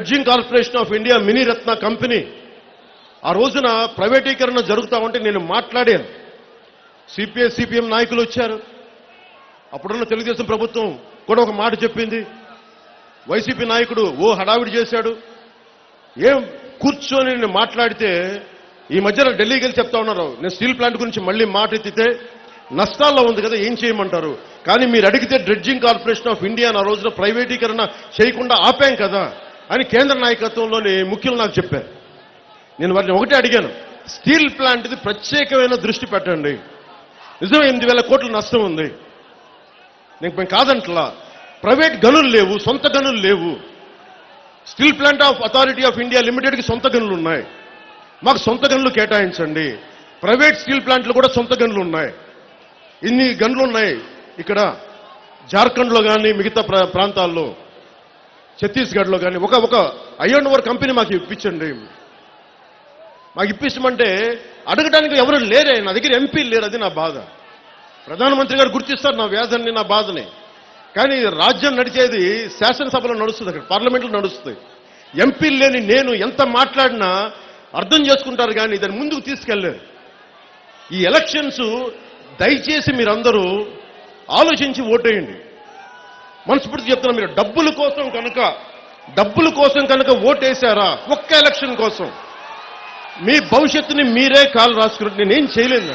Dredging corporation of India mini Ratna company ఆ రోజున ప్రైవేటీకరణ జరుగుతా ఉంటే నేను మాట్లాడాను. సిపిఐ సిపిఎం నాయకులు వచ్చారు. అప్పుడున్న తెలుగుదేశం ప్రభుత్వం కూడా ఒక మాట చెప్పింది. వైసీపీ నాయకుడు హడావిడి చేశాడు. ఏం కూర్చొని నేను మాట్లాడితే ఈ మధ్యన ఢిల్లీకి వెళ్ళి చెప్తా ఉన్నారు, నేను స్టీల్ ప్లాంట్ గురించి మళ్ళీ మాట ఎత్తితే నష్టాల్లో ఉంది కదా, ఏం చేయమంటారు? కానీ మీరు అడిగితే డ్రెడ్జింగ్ కార్పొరేషన్ ఆఫ్ ఇండియా ఆ రోజున ప్రైవేటీకరణ చేయకుండా ఆపాం కదా అని కేంద్ర నాయకత్వంలోని ముఖ్యులు నాకు చెప్పారు. నేను వారిని ఒకటే అడిగాను, స్టీల్ ప్లాంట్ది ప్రత్యేకమైన దృష్టి పెట్టండి. నిజమే 8,000 కోట్ల నష్టం ఉంది, నేను కాదంటలా. ప్రైవేట్ గనులు లేవు, సొంత గనులు లేవు. Steel plant of authority of India లిమిటెడ్కి సొంత గనులు ఉన్నాయి. మాకు సొంత గనులు కేటాయించండి. ప్రైవేట్ స్టీల్ ప్లాంట్లు కూడా సొంత గనులు ఉన్నాయి. ఇన్ని గనులు ఉన్నాయి ఇక్కడ జార్ఖండ్లో కానీ మిగతా ప్రాంతాల్లో, ఛత్తీస్గఢ్లో కానీ. ఒక ఐరన్ ఓర్ కంపెనీ మాకు ఇప్పించండి. మాకు ఇప్పించమంటే అడగడానికి ఎవరు లేరే. నా దగ్గర ఎంపీలు లేరు. అది నా బాధ. ప్రధానమంత్రి గారు గుర్తిస్తారు నా వ్యాధుల్ని, నా బాధని. కానీ రాజ్యం నడిచేది శాసనసభలో నడుస్తుంది, అక్కడ పార్లమెంట్లో నడుస్తుంది. ఎంపీలు లేని నేను ఎంత మాట్లాడినా అర్థం చేసుకుంటారు, కానీ దాన్ని ముందుకు తీసుకెళ్లేరు. ఈ ఎలక్షన్స్ దయచేసి మీరందరూ ఆలోచించి ఓటేయండి. మనస్ఫూర్తి చెప్తున్నా, మీరు డబ్బుల కోసం కనుక ఓటేశారా, ఒక్క ఎలక్షన్ కోసం మీ భవిష్యత్తుని మీరే కాలు రాసుకున్నట్టు నేనేం చేయలేను.